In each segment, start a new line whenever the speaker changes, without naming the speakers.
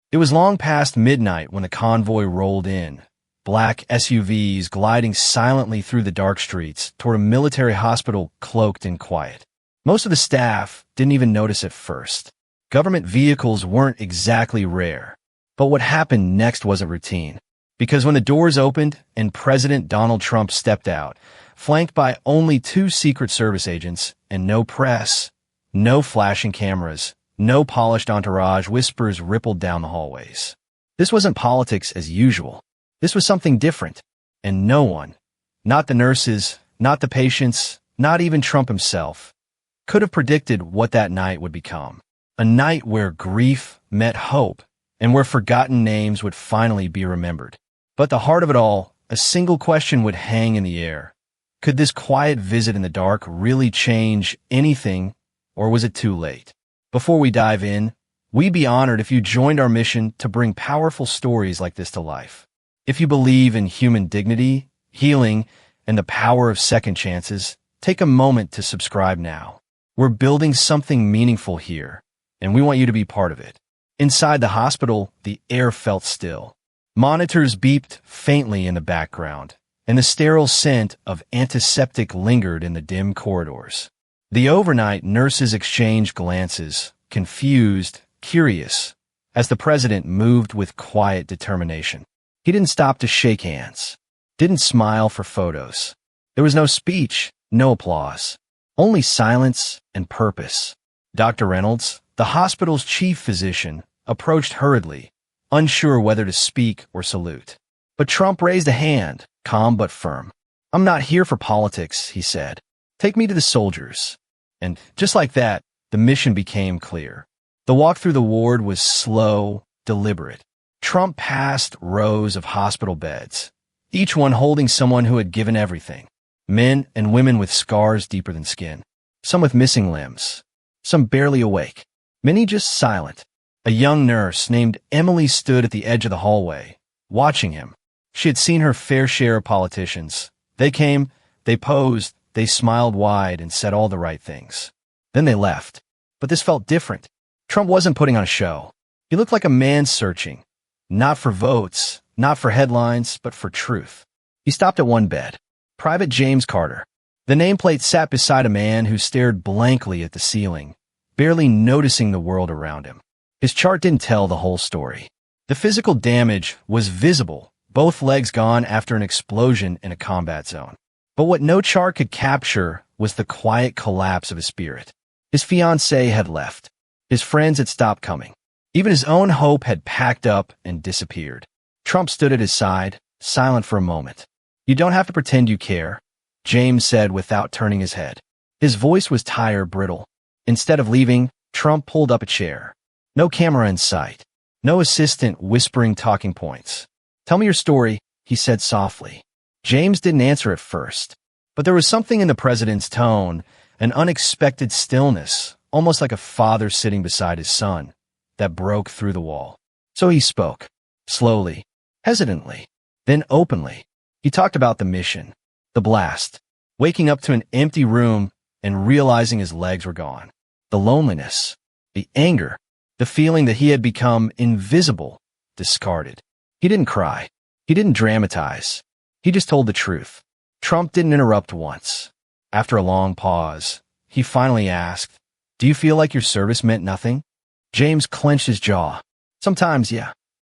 It was long past midnight when the convoy rolled in, black SUVs gliding silently through the dark streets toward a military hospital cloaked in quiet. Most of the staff didn't even notice at first. Government vehicles weren't exactly rare. But what happened next wasn't routine. Because when the doors opened and President Donald Trump stepped out, flanked by only 2 Secret Service agents and no press, no flashing cameras, no polished entourage, whispers rippled down the hallways. This wasn't politics as usual. This was something different. And no one, not the nurses, not the patients, not even Trump himself, could have predicted what that night would become. A night where grief met hope and where forgotten names would finally be remembered. But at the heart of it all, a single question would hang in the air. Could this quiet visit in the dark really change anything, or was it too late? Before we dive in, we'd be honored if you joined our mission to bring powerful stories like this to life. If you believe in human dignity, healing, and the power of second chances, take a moment to subscribe now. We're building something meaningful here, and we want you to be part of it. Inside the hospital, the air felt still. Monitors beeped faintly in the background, and the sterile scent of antiseptic lingered in the dim corridors. The overnight nurses exchanged glances, confused, curious, as the president moved with quiet determination. He didn't stop to shake hands, didn't smile for photos. There was no speech, no applause, only silence and purpose. Dr. Reynolds, the hospital's chief physician, approached hurriedly, unsure whether to speak or salute. But Trump raised a hand, calm but firm. "I'm not here for politics," he said. "Take me to the soldiers." And just like that, the mission became clear. The walk through the ward was slow, deliberate. Trump passed rows of hospital beds, each one holding someone who had given everything. Men and women with scars deeper than skin. Some with missing limbs. Some barely awake. Many just silent. A young nurse named Emily stood at the edge of the hallway, watching him. She had seen her fair share of politicians. They came, they posed, they smiled wide and said all the right things. Then they left. But this felt different. Trump wasn't putting on a show. He looked like a man searching, not for votes, not for headlines, but for truth. He stopped at one bed. Private James Carter. The nameplate sat beside a man who stared blankly at the ceiling, barely noticing the world around him. His chart didn't tell the whole story. The physical damage was visible, both legs gone after an explosion in a combat zone. But what no chart could capture was the quiet collapse of his spirit. His fiancée had left. His friends had stopped coming. Even his own hope had packed up and disappeared. Trump stood at his side, silent for a moment. "You don't have to pretend you care," James said without turning his head. His voice was tired, brittle. Instead of leaving, Trump pulled up a chair. No camera in sight. No assistant whispering talking points. "Tell me your story," he said softly. James didn't answer at first, but there was something in the president's tone, an unexpected stillness, almost like a father sitting beside his son, that broke through the wall. So he spoke, slowly, hesitantly, then openly. He talked about the mission, the blast, waking up to an empty room and realizing his legs were gone, the loneliness, the anger, the feeling that he had become invisible, discarded. He didn't cry. He didn't dramatize. He just told the truth. Trump didn't interrupt once. After a long pause, he finally asked, "Do you feel like your service meant nothing?" James clenched his jaw. "Sometimes, yeah."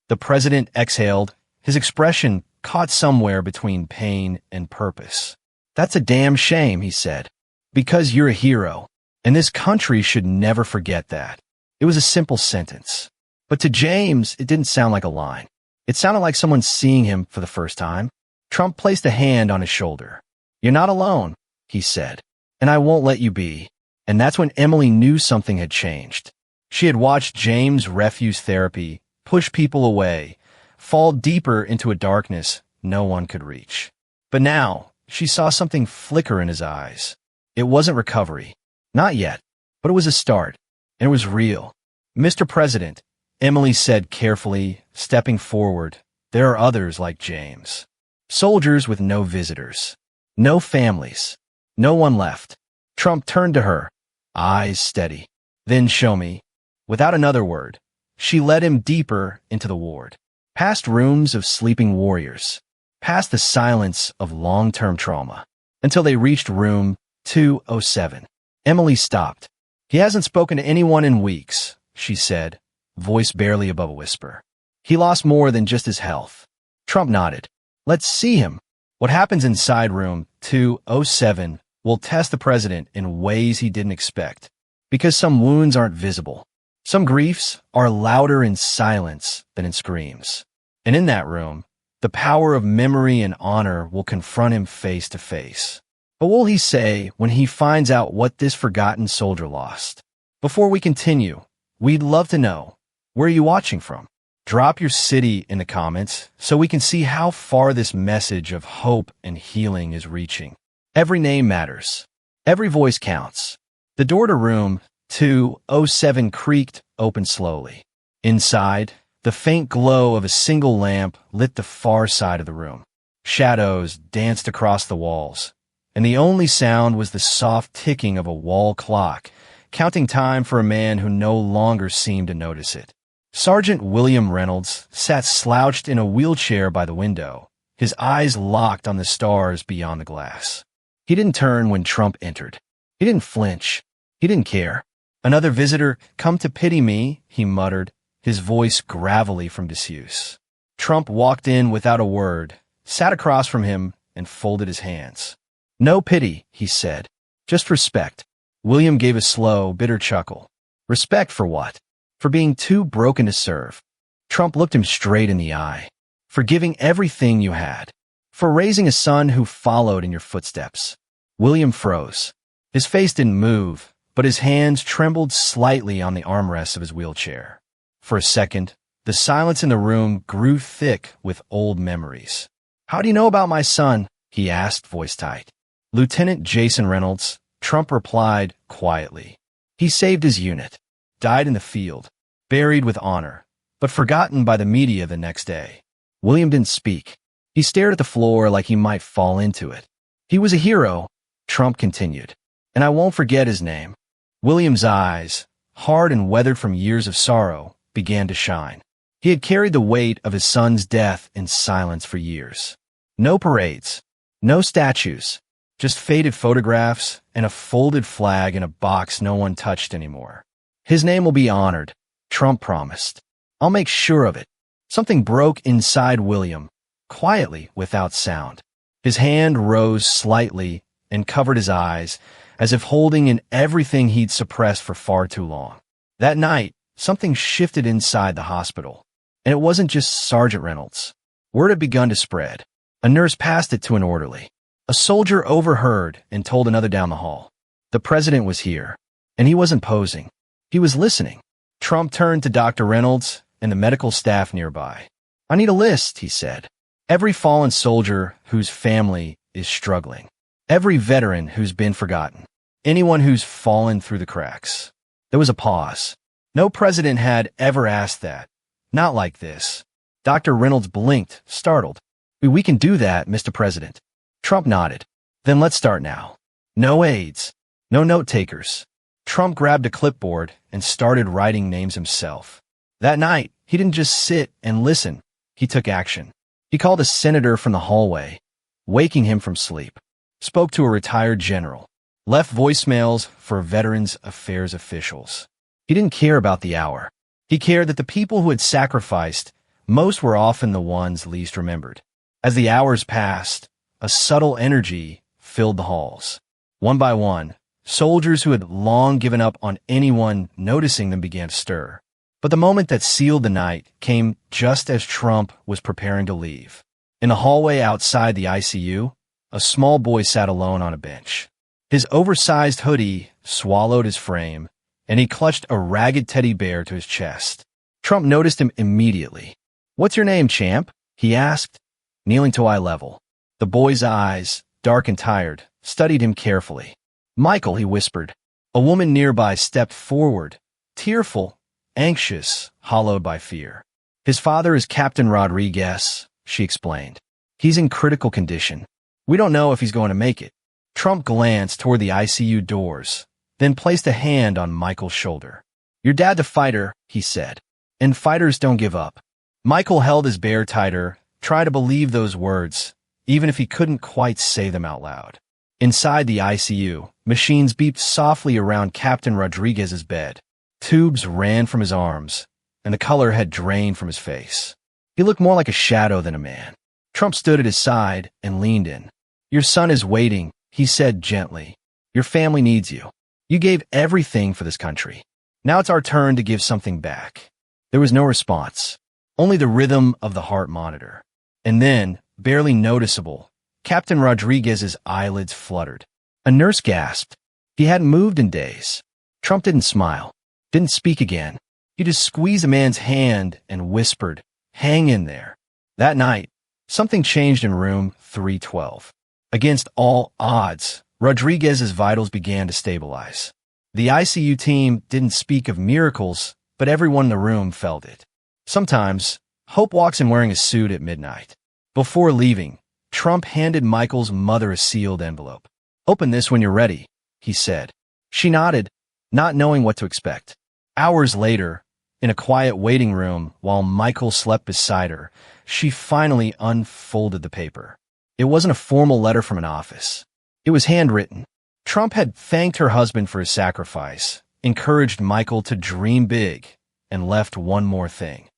The president exhaled, his expression caught somewhere between pain and purpose. "That's a damn shame," he said, "because you're a hero, and this country should never forget that." It was a simple sentence. But to James, it didn't sound like a line. It sounded like someone seeing him for the first time. Trump placed a hand on his shoulder. "You're not alone," he said, "and I won't let you be." And that's when Emily knew something had changed. She had watched James' refuse therapy push people away, fall deeper into a darkness no one could reach. But now, she saw something flicker in his eyes. It wasn't recovery. Not yet. But it was a start. And it was real. "Mr. President," Emily said carefully, stepping forward, "there are others like James. Soldiers with no visitors. No families. No one left." Trump turned to her, eyes steady. "Then show me." Without another word, She led him deeper into the ward, past rooms of sleeping warriors, past the silence of long-term trauma, until they reached room 207. Emily stopped. "He hasn't spoken to anyone in weeks," she said, voice barely above a whisper. "He lost more than just his health." Trump nodded. "Let's see him." What happens inside room 207 will test the president in ways he didn't expect, because some wounds aren't visible. Some griefs are louder in silence than in screams. And in that room, the power of memory and honor will confront him face to face. What will he say when he finds out what this forgotten soldier lost? Before we continue, we'd love to know, where are you watching from? Drop your city in the comments so we can see how far this message of hope and healing is reaching. Every name matters. Every voice counts. The door to room 207 creaked open slowly. Inside, the faint glow of a single lamp lit the far side of the room. Shadows danced across the walls, and the only sound was the soft ticking of a wall clock, counting time for a man who no longer seemed to notice it. Sergeant William Reynolds sat slouched in a wheelchair by the window, his eyes locked on the stars beyond the glass. He didn't turn when Trump entered. He didn't flinch. He didn't care. "Another visitor, come to pity me," he muttered, his voice gravelly from disuse. Trump walked in without a word, sat across from him, and folded his hands. "No pity," he said. "Just respect." William gave a slow, bitter chuckle. "Respect for what?" "For being too broken to serve." Trump looked him straight in the eye. "For giving everything you had. For raising a son who followed in your footsteps." William froze. His face didn't move, but his hands trembled slightly on the armrests of his wheelchair. For a second, the silence in the room grew thick with old memories. "How do you know about my son?" he asked, voice tight. "Lieutenant Jason Reynolds," Trump replied quietly. "He saved his unit, died in the field, buried with honor, but forgotten by the media the next day." William didn't speak. He stared at the floor like he might fall into it. "He was a hero," Trump continued, "and I won't forget his name." William's eyes, hard and weathered from years of sorrow, began to shine. He had carried the weight of his son's death in silence for years. No parades, no statues, just faded photographs and a folded flag in a box no one touched anymore. "His name will be honored," Trump promised. "I'll make sure of it." Something broke inside William, quietly, without sound. His hand rose slightly and covered his eyes, as if holding in everything he'd suppressed for far too long. That night, something shifted inside the hospital. And it wasn't just Sergeant Reynolds. Word had begun to spread. A nurse passed it to an orderly. A soldier overheard and told another down the hall. The president was here, and he wasn't posing. He was listening. Trump turned to Dr. Reynolds and the medical staff nearby. "I need a list," he said. "Every fallen soldier whose family is struggling. Every veteran who's been forgotten. Anyone who's fallen through the cracks." There was a pause. No president had ever asked that. Not like this. Dr. Reynolds blinked, startled. "We can do that, Mr. President." Trump nodded. "Then let's start now. No aides. No note-takers." Trump grabbed a clipboard and started writing names himself. That night, he didn't just sit and listen. He took action. He called a senator from the hallway, waking him from sleep. Spoke to a retired general. Left voicemails for Veterans Affairs officials. He didn't care about the hour. He cared that the people who had sacrificed, most were often the ones least remembered. As the hours passed, a subtle energy filled the halls. One by one, soldiers who had long given up on anyone noticing them began to stir. But the moment that sealed the night came just as Trump was preparing to leave. In the hallway outside the ICU, a small boy sat alone on a bench. His oversized hoodie swallowed his frame, and he clutched a ragged teddy bear to his chest. Trump noticed him immediately. "What's your name, champ?" he asked, kneeling to eye level. The boy's eyes, dark and tired, studied him carefully. "Michael," he whispered. A woman nearby stepped forward, tearful, anxious, hollowed by fear. "His father is Captain Rodriguez," she explained. "He's in critical condition. We don't know if he's going to make it." Trump glanced toward the ICU doors, then placed a hand on Michael's shoulder. "Your dad's a fighter," he said. And fighters don't give up. Michael held his bear tighter, trying to believe those words, even if he couldn't quite say them out loud. Inside the ICU, machines beeped softly around Captain Rodriguez's bed. Tubes ran from his arms, and the color had drained from his face. He looked more like a shadow than a man. Trump stood at his side and leaned in. "Your son is waiting," he said gently. "Your family needs you. You gave everything for this country. Now it's our turn to give something back." There was no response, only the rhythm of the heart monitor. And then, barely noticeable, Captain Rodriguez's eyelids fluttered. A nurse gasped. He hadn't moved in days. Trump didn't smile, didn't speak again. He just squeezed a man's hand and whispered, "Hang in there." That night, something changed in room 312. Against all odds, Rodriguez's vitals began to stabilize. The ICU team didn't speak of miracles, but everyone in the room felt it. Sometimes, Hope walks in wearing a suit at midnight. Before leaving, Trump handed Michael's mother a sealed envelope. "Open this when you're ready," he said. She nodded, not knowing what to expect. Hours later, in a quiet waiting room while Michael slept beside her, she finally unfolded the paper. It wasn't a formal letter from an office. It was handwritten. Trump had thanked her husband for his sacrifice, encouraged Michael to dream big, and left one more thing: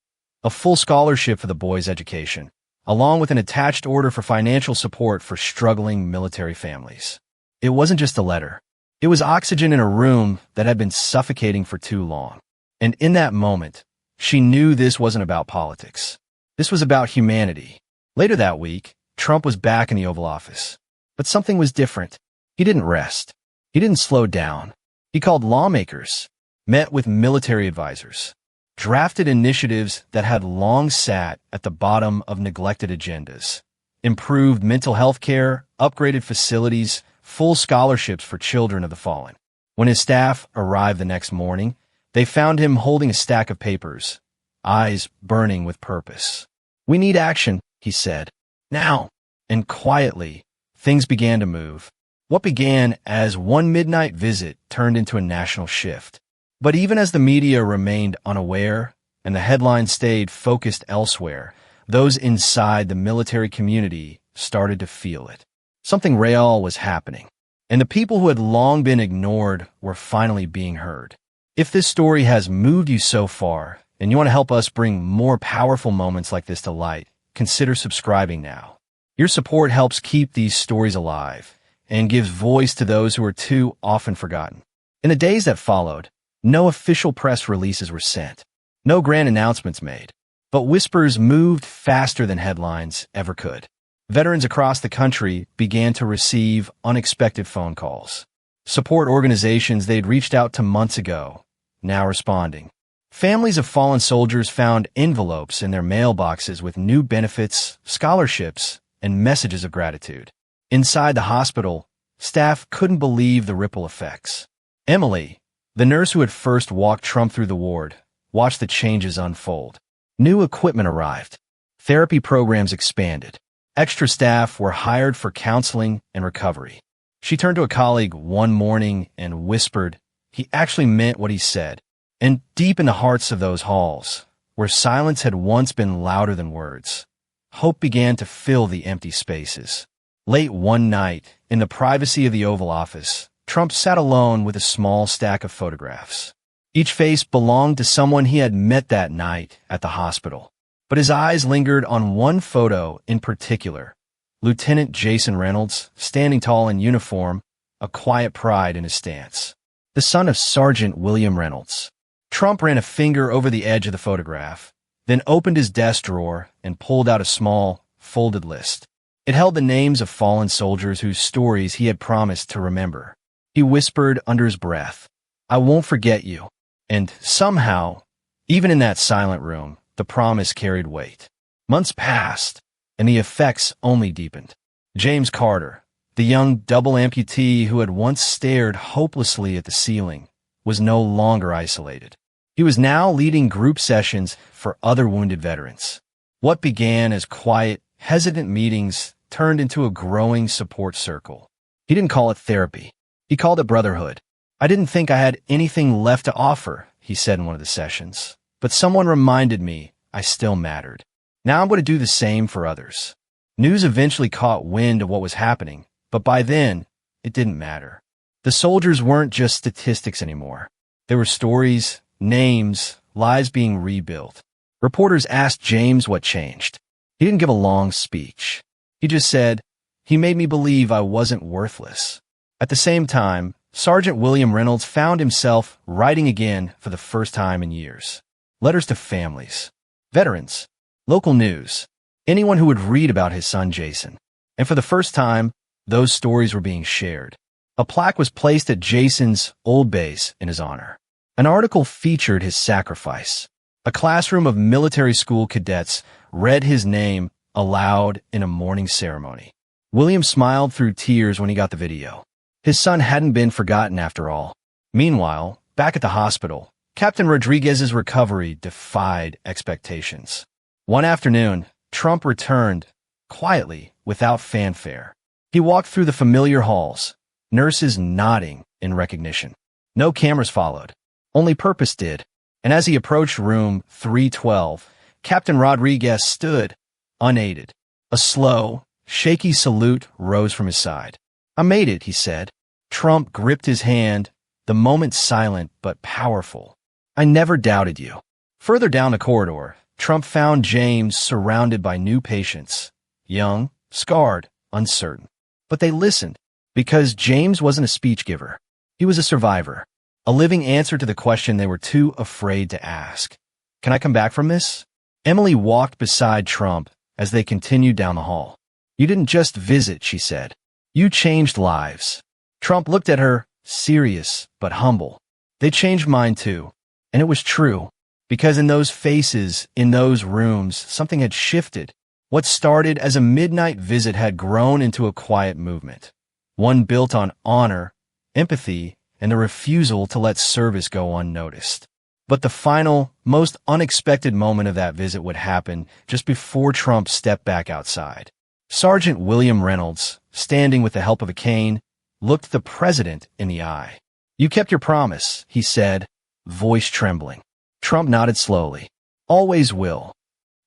a full scholarship for the boy's education, along with an attached order for financial support for struggling military families. It wasn't just a letter. It was oxygen in a room that had been suffocating for too long. And in that moment, she knew this wasn't about politics. This was about humanity. Later that week, Trump was back in the Oval Office. But something was different. He didn't rest. He didn't slow down. He called lawmakers, met with military advisors, drafted initiatives that had long sat at the bottom of neglected agendas, improved mental health care, upgraded facilities, full scholarships for children of the fallen. When his staff arrived the next morning, they found him holding a stack of papers, eyes burning with purpose. "We need action," he said. "Now." And quietly, things began to move. What began as one midnight visit turned into a national shift. But even as the media remained unaware and the headlines stayed focused elsewhere, those inside the military community started to feel it. Something real was happening, and the people who had long been ignored were finally being heard. If this story has moved you so far, and you want to help us bring more powerful moments like this to light, consider subscribing now. Your support helps keep these stories alive and gives voice to those who are too often forgotten. In the days that followed, no official press releases were sent, no grand announcements made, but whispers moved faster than headlines ever could. Veterans across the country began to receive unexpected phone calls. Support organizations they'd reached out to months ago, now responding. Families of fallen soldiers found envelopes in their mailboxes with new benefits, scholarships, and messages of gratitude. Inside the hospital, staff couldn't believe the ripple effects. Emily, the nurse who had first walked Trump through the ward, watched the changes unfold. New equipment arrived. Therapy programs expanded. Extra staff were hired for counseling and recovery. She turned to a colleague one morning and whispered, "He actually meant what he said." And deep in the hearts of those halls, where silence had once been louder than words, hope began to fill the empty spaces. Late one night, in the privacy of the Oval Office, Trump sat alone with a small stack of photographs. Each face belonged to someone he had met that night at the hospital. But his eyes lingered on one photo in particular: Lieutenant Jason Reynolds, standing tall in uniform, a quiet pride in his stance. The son of Sergeant William Reynolds. Trump ran a finger over the edge of the photograph, then opened his desk drawer and pulled out a small, folded list. It held the names of fallen soldiers whose stories he had promised to remember. He whispered under his breath, "I won't forget you." And somehow, even in that silent room, the promise carried weight. Months passed, and the effects only deepened. James Carter, the young double amputee who had once stared hopelessly at the ceiling, was no longer isolated. He was now leading group sessions for other wounded veterans. What began as quiet, hesitant meetings turned into a growing support circle. He didn't call it therapy. He called it brotherhood. "I didn't think I had anything left to offer," he said in one of the sessions. but someone reminded me I still mattered. Now I'm going to do the same for others. News eventually caught wind of what was happening, but by then, it didn't matter. The soldiers weren't just statistics anymore. They were stories, names, lives being rebuilt. Reporters asked James what changed. He didn't give a long speech. He just said, "He made me believe I wasn't worthless." At the same time, Sergeant William Reynolds found himself writing again for the first time in years. Letters to families, veterans, local news, anyone who would read about his son Jason. And for the first time, those stories were being shared. A plaque was placed at Jason's old base in his honor. An article featured his sacrifice. A classroom of military school cadets read his name aloud in a morning ceremony. William smiled through tears when he got the video. His son hadn't been forgotten after all. Meanwhile, back at the hospital, Captain Rodriguez's recovery defied expectations. One afternoon, Trump returned, quietly, without fanfare. He walked through the familiar halls, nurses nodding in recognition. No cameras followed. Only purpose did. And as he approached room 312, Captain Rodriguez stood, unaided. A slow, shaky salute rose from his side. "I made it," he said. Trump gripped his hand, the moment silent but powerful. "I never doubted you." Further down the corridor, Trump found James surrounded by new patients, young, scarred, uncertain. But they listened, because James wasn't a speech giver. He was a survivor, a living answer to the question they were too afraid to ask. "Can I come back from this?" Emily walked beside Trump as they continued down the hall. "You didn't just visit," she said. "You changed lives." Trump looked at her, serious but humble. "They changed mine too." And it was true, because in those faces, in those rooms, something had shifted. What started as a midnight visit had grown into a quiet movement, one built on honor, empathy, and the refusal to let service go unnoticed. But the final, most unexpected moment of that visit would happen just before Trump stepped back outside. Sergeant William Reynolds, standing with the help of a cane, looked the president in the eye. "You kept your promise," he said, voice trembling. Trump nodded slowly. "Always will."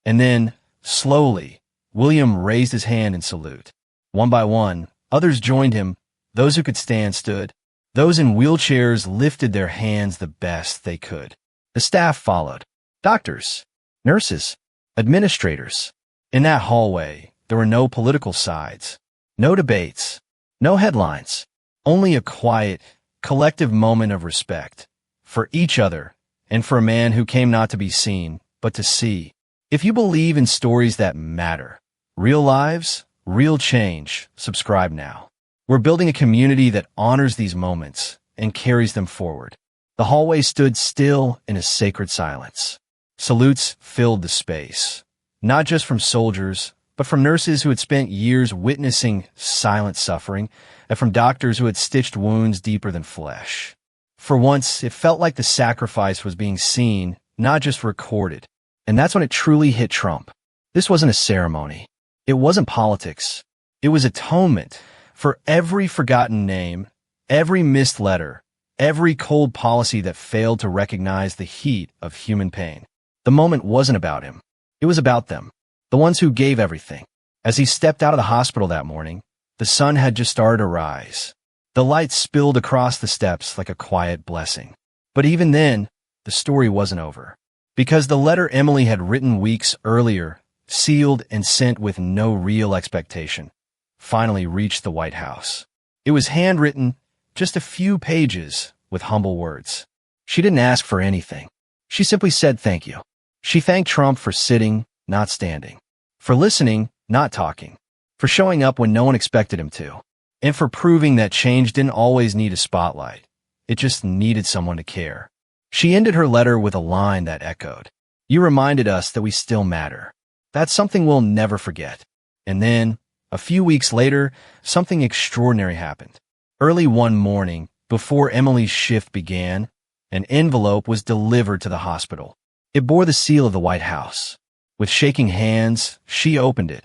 And then, slowly, William raised his hand in salute. One by one, others joined him. Those who could stand stood. Those in wheelchairs lifted their hands the best they could. The staff followed. Doctors, nurses, administrators. In that hallway, there were no political sides, no debates, no headlines, only a quiet, collective moment of respect for each other and for a man who came not to be seen, but to see. If you believe in stories that matter, real lives, real change, subscribe now. We're building a community that honors these moments and carries them forward. The hallway stood still in a sacred silence. Salutes filled the space, not just from soldiers, but from nurses who had spent years witnessing silent suffering, and from doctors who had stitched wounds deeper than flesh. For once, it felt like the sacrifice was being seen, not just recorded. And that's when it truly hit Trump. This wasn't a ceremony. It wasn't politics. It was atonement for every forgotten name, every missed letter, every cold policy that failed to recognize the heat of human pain. The moment wasn't about him. It was about them, the ones who gave everything. As he stepped out of the hospital that morning, the sun had just started to rise. The light spilled across the steps like a quiet blessing. But even then, the story wasn't over. Because the letter Emily had written weeks earlier, sealed and sent with no real expectation, finally reached the White House. It was handwritten, just a few pages, with humble words. She didn't ask for anything. She simply said thank you. She thanked Trump for sitting, not standing, for listening, not talking, for showing up when no one expected him to, and for proving that change didn't always need a spotlight. It just needed someone to care. She ended her letter with a line that echoed, "You reminded us that we still matter. That's something we'll never forget." And then, a few weeks later, something extraordinary happened. Early one morning, before Emily's shift began, an envelope was delivered to the hospital. It bore the seal of the White House. With shaking hands, she opened it,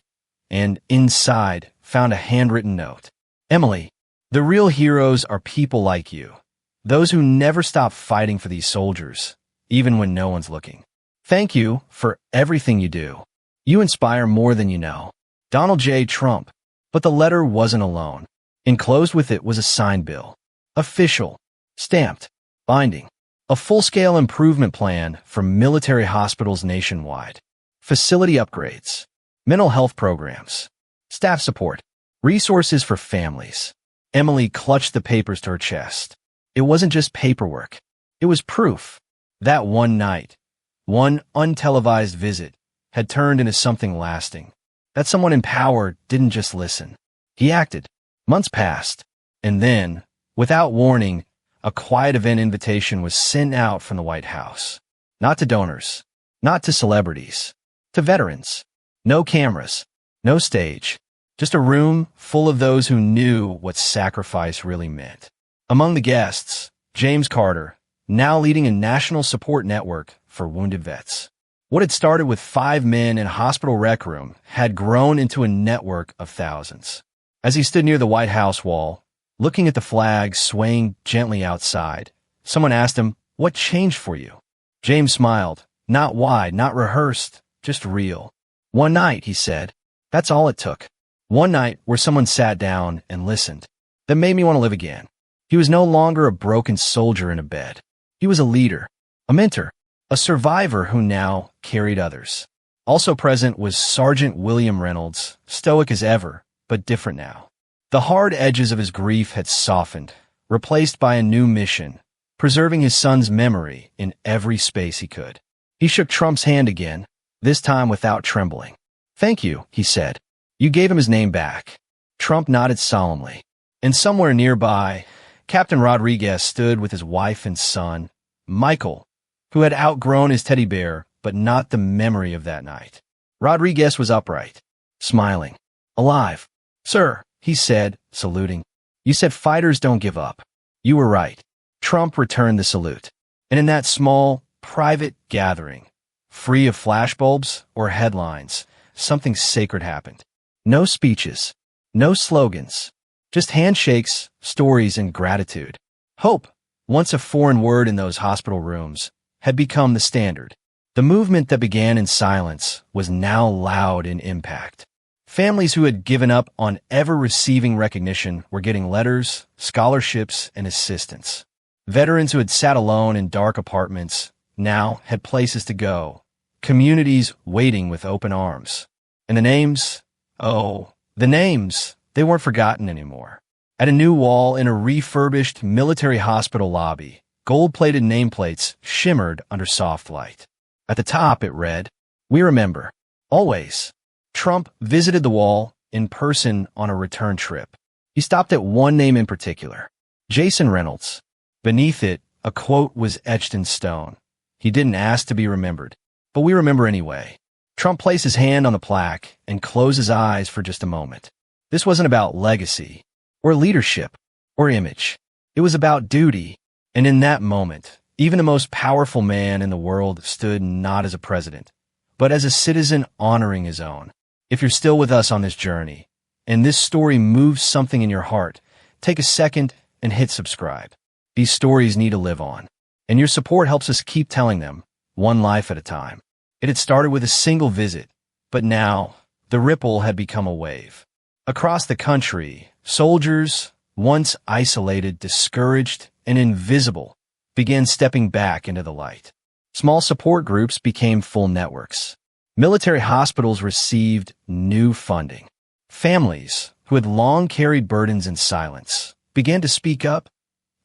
and inside found a handwritten note. "Emily, the real heroes are people like you. Those who never stop fighting for these soldiers, even when no one's looking. Thank you for everything you do. You inspire more than you know. Donald J. Trump. But the letter wasn't alone. Enclosed with it was a signed bill. Official. Stamped. Binding. A full-scale improvement plan for military hospitals nationwide. Facility upgrades. Mental health programs. Staff support. Resources for families. Emily clutched the papers to her chest. It wasn't just paperwork. It was proof. That one night, one untelevised visit, had turned into something lasting. That someone in power didn't just listen. He acted. Months passed. And then, without warning, a quiet event invitation was sent out from the White House. Not to donors. Not to celebrities. To veterans. No cameras. No stage. Just a room full of those who knew what sacrifice really meant. Among the guests, James Carter, now leading a national support network for wounded vets. What had started with 5 men in a hospital rec room had grown into a network of thousands. As he stood near the White House wall, looking at the flag swaying gently outside, someone asked him, "What changed for you?" James smiled. Not wide, not rehearsed, just real. "One night," he said. "That's all it took. One night where someone sat down and listened. That made me want to live again." He was no longer a broken soldier in a bed. He was a leader, a mentor, a survivor who now carried others. Also present was Sergeant William Reynolds, stoic as ever, but different now. The hard edges of his grief had softened, replaced by a new mission, preserving his son's memory in every space he could. He shook Trump's hand again, this time without trembling. "Thank you," he said. You gave him his name back. Trump nodded solemnly. And somewhere nearby, Captain Rodriguez stood with his wife and son, Michael, who had outgrown his teddy bear, but not the memory of that night. Rodriguez was upright, smiling, alive. "Sir," he said, saluting, "you said fighters don't give up. You were right." Trump returned the salute. And in that small, private gathering, free of flashbulbs or headlines, something sacred happened. No speeches, no slogans, just handshakes, stories, and gratitude. Hope, once a foreign word in those hospital rooms, had become the standard. The movement that began in silence was now loud in impact. Families who had given up on ever receiving recognition were getting letters, scholarships, and assistance. Veterans who had sat alone in dark apartments now had places to go, communities waiting with open arms. And the names? Oh, the names, they weren't forgotten anymore. At a new wall in a refurbished military hospital lobby, gold-plated nameplates shimmered under soft light. At the top it read, "We remember. Always." Trump visited the wall in person on a return trip. He stopped at one name in particular, Jason Reynolds. Beneath it, a quote was etched in stone. He didn't ask to be remembered, but we remember anyway. Trump placed his hand on the plaque and closed his eyes for just a moment. This wasn't about legacy, or leadership, or image. It was about duty. And in that moment, even the most powerful man in the world stood not as a president, but as a citizen honoring his own. If you're still with us on this journey, and this story moves something in your heart, take a second and hit subscribe. These stories need to live on, and your support helps us keep telling them, one life at a time. It had started with a single visit, but now the ripple had become a wave. Across the country, soldiers, once isolated, discouraged, and invisible, began stepping back into the light. Small support groups became full networks. Military hospitals received new funding. Families, who had long carried burdens in silence, began to speak up,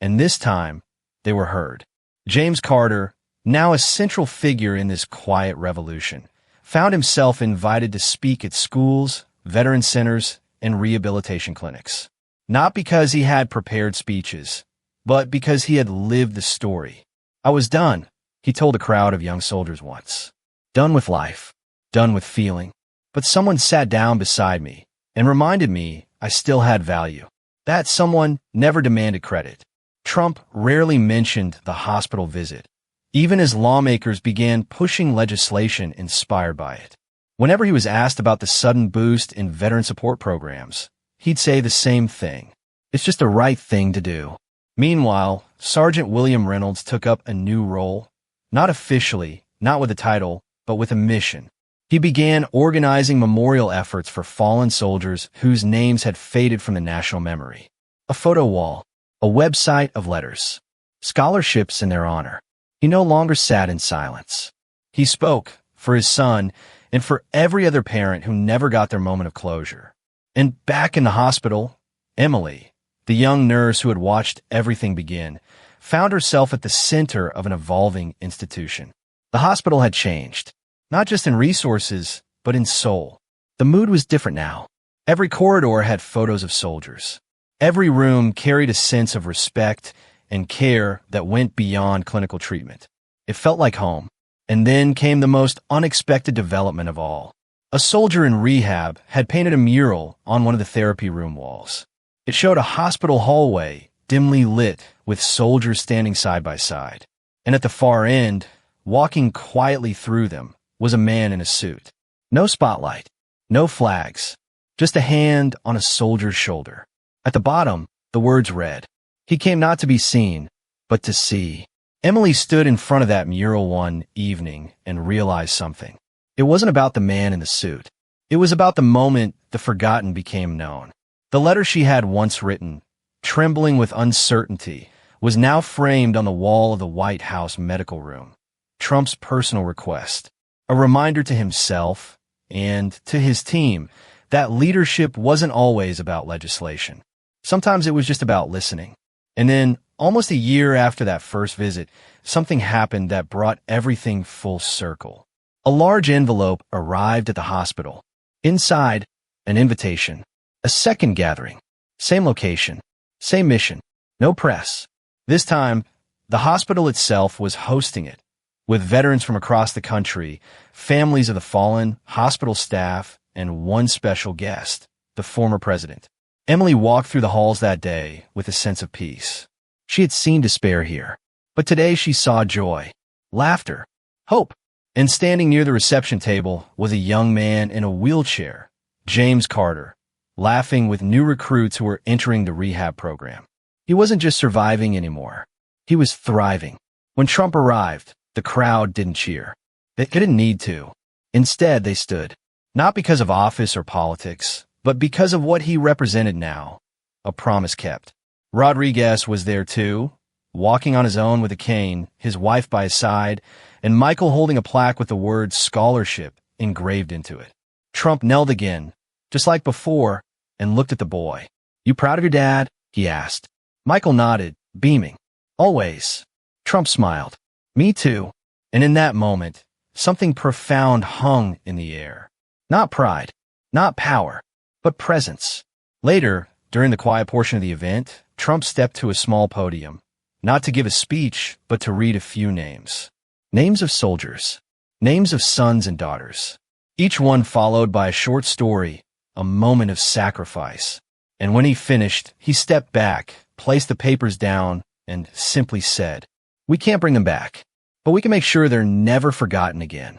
and this time they were heard. James Carter, now a central figure in this quiet revolution, found himself invited to speak at schools, veteran centers, and rehabilitation clinics. Not because he had prepared speeches, but because he had lived the story. "I was done," he told a crowd of young soldiers once. "Done with life, done with feeling. But someone sat down beside me and reminded me I still had value." That someone never demanded credit. Trump rarely mentioned the hospital visit, even as lawmakers began pushing legislation inspired by it. Whenever he was asked about the sudden boost in veteran support programs, he'd say the same thing. "It's just the right thing to do." Meanwhile, Sergeant William Reynolds took up a new role, not officially, not with a title, but with a mission. He began organizing memorial efforts for fallen soldiers whose names had faded from the national memory. A photo wall, a website of letters, scholarships in their honor. He no longer sat in silence. He spoke for his son and for every other parent who never got their moment of closure. And back in the hospital, Emily, the young nurse who had watched everything begin, found herself at the center of an evolving institution. The hospital had changed, not just in resources, but in soul. The mood was different now. Every corridor had photos of soldiers. Every room carried a sense of respect and care that went beyond clinical treatment. It felt like home. And then came the most unexpected development of all. A soldier in rehab had painted a mural on one of the therapy room walls. It showed a hospital hallway, dimly lit, with soldiers standing side by side. And at the far end, walking quietly through them, was a man in a suit. No spotlight, no flags, just a hand on a soldier's shoulder. At the bottom, the words read, "He came not to be seen, but to see." Emily stood in front of that mural one evening and realized something. It wasn't about the man in the suit. It was about the moment the forgotten became known. The letter she had once written, trembling with uncertainty, was now framed on the wall of the White House medical room. Trump's personal request, a reminder to himself and to his team that leadership wasn't always about legislation. Sometimes it was just about listening. And then, almost a year after that first visit, something happened that brought everything full circle. A large envelope arrived at the hospital. Inside, an invitation. A second gathering. Same location. Same mission. No press. This time, the hospital itself was hosting it, with veterans from across the country, families of the fallen, hospital staff, and one special guest, the former president. Emily walked through the halls that day with a sense of peace. She had seen despair here, but today she saw joy, laughter, hope. And standing near the reception table was a young man in a wheelchair, James Carter, laughing with new recruits who were entering the rehab program. He wasn't just surviving anymore. He was thriving. When Trump arrived, the crowd didn't cheer. They didn't need to. Instead, they stood, not because of office or politics, but because of what he represented now, a promise kept. Rodriguez was there too, walking on his own with a cane, his wife by his side, and Michael holding a plaque with the word scholarship engraved into it. Trump knelt again, just like before, and looked at the boy. "You proud of your dad?" he asked. Michael nodded, beaming. "Always." Trump smiled. "Me too." And in that moment, something profound hung in the air. Not pride, not power, but presence. Later, during the quiet portion of the event, Trump stepped to a small podium, not to give a speech, but to read a few names. Names of soldiers, names of sons and daughters, each one followed by a short story, a moment of sacrifice. And when he finished, he stepped back, placed the papers down, and simply said, "We can't bring them back, but we can make sure they're never forgotten again."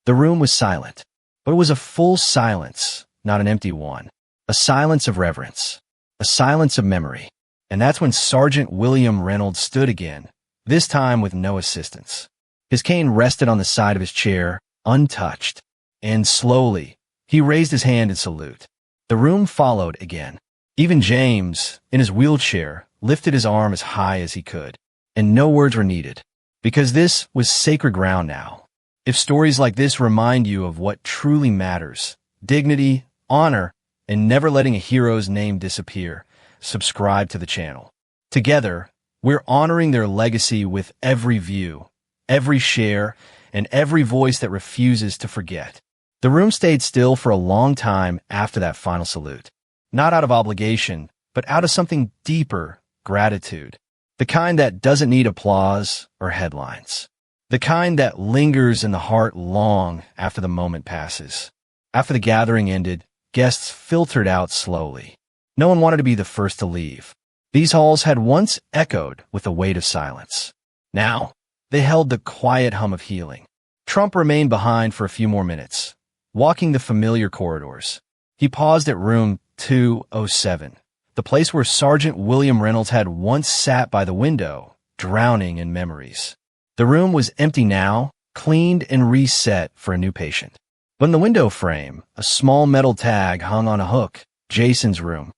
The room was silent, but it was a full silence, not an empty one. A silence of reverence, a silence of memory. And that's when Sergeant William Reynolds stood again, this time with no assistance. His cane rested on the side of his chair, untouched. And slowly, he raised his hand in salute. The room followed again. Even James, in his wheelchair, lifted his arm as high as he could. And no words were needed, because this was sacred ground now. If stories like this remind you of what truly matters, dignity, honor, and never letting a hero's name disappear, subscribe to the channel. Together, we're honoring their legacy with every view, every share, and every voice that refuses to forget. The room stayed still for a long time after that final salute. Not out of obligation, but out of something deeper, gratitude. The kind that doesn't need applause or headlines. The kind that lingers in the heart long after the moment passes. After the gathering ended, guests filtered out slowly. No one wanted to be the first to leave. These halls had once echoed with the weight of silence. Now, they held the quiet hum of healing. Trump remained behind for a few more minutes, walking the familiar corridors. He paused at room 207, the place where Sergeant William Reynolds had once sat by the window, drowning in memories. The room was empty now, cleaned and reset for a new patient. But in the window frame, a small metal tag hung on a hook. Jason's room.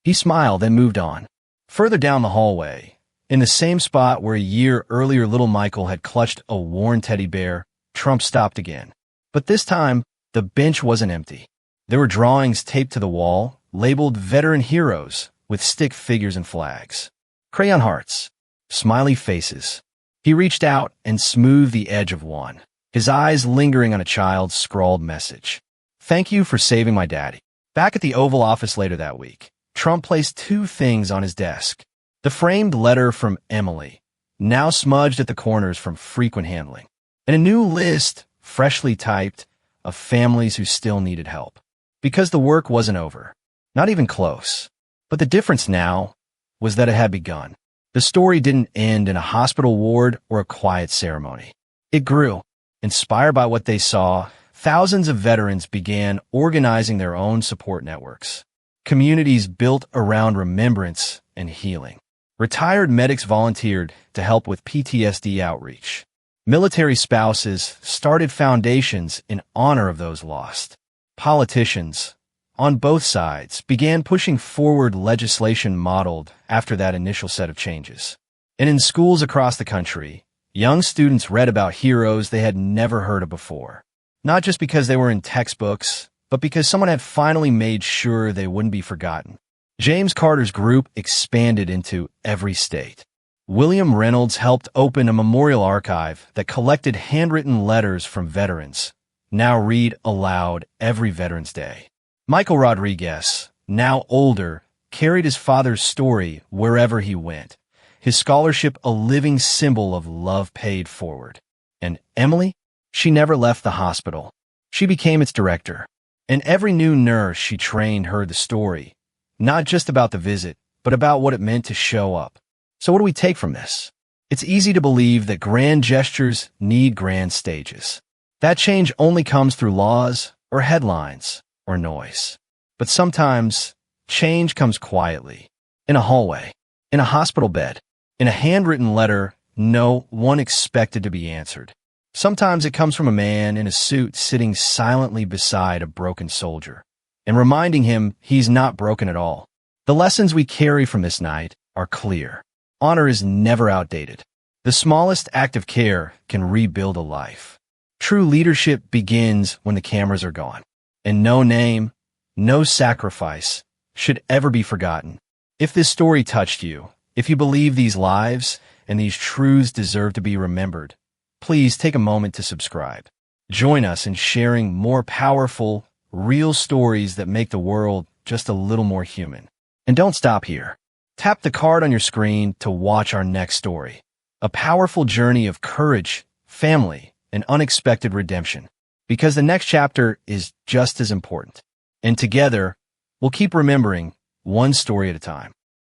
He smiled and moved on. Further down the hallway, in the same spot where a year earlier little Michael had clutched a worn teddy bear, Trump stopped again. But this time, the bench wasn't empty. There were drawings taped to the wall, labeled veteran heroes, with stick figures and flags. Crayon hearts. Smiley faces. He reached out and smoothed the edge of one, his eyes lingering on a child's scrawled message. "Thank you for saving my daddy." Back at the Oval Office later that week, Trump placed two things on his desk. The framed letter from Emily, now smudged at the corners from frequent handling, and a new list, freshly typed, of families who still needed help. Because the work wasn't over. Not even close. But the difference now was that it had begun. The story didn't end in a hospital ward or a quiet ceremony. It grew. Inspired by what they saw, thousands of veterans began organizing their own support networks. Communities built around remembrance and healing. Retired medics volunteered to help with PTSD outreach. Military spouses started foundations in honor of those lost. Politicians, on both sides, began pushing forward legislation modeled after that initial set of changes. And in schools across the country, young students read about heroes they had never heard of before. Not just because they were in textbooks, but because someone had finally made sure they wouldn't be forgotten. James Carter's group expanded into every state. William Reynolds helped open a memorial archive that collected handwritten letters from veterans, now read aloud every Veterans Day. Michael Rodriguez, now older, carried his father's story wherever he went, his scholarship a living symbol of love paid forward. And Emily? She never left the hospital. She became its director. And every new nurse she trained heard the story, not just about the visit, but about what it meant to show up. So what do we take from this? It's easy to believe that grand gestures need grand stages. That change only comes through laws or headlines or noise. But sometimes change comes quietly, in a hallway, in a hospital bed, in a handwritten letter no one expected to be answered. Sometimes it comes from a man in a suit sitting silently beside a broken soldier and reminding him he's not broken at all. The lessons we carry from this night are clear. Honor is never outdated. The smallest act of care can rebuild a life. True leadership begins when the cameras are gone, and no name, no sacrifice should ever be forgotten. If this story touched you, if you believe these lives and these truths deserve to be remembered, please take a moment to subscribe. Join us in sharing more powerful, real stories that make the world just a little more human. And don't stop here. Tap the card on your screen to watch our next story. A powerful journey of courage, family, and unexpected redemption. Because the next chapter is just as important. And together, we'll keep remembering one story at a time.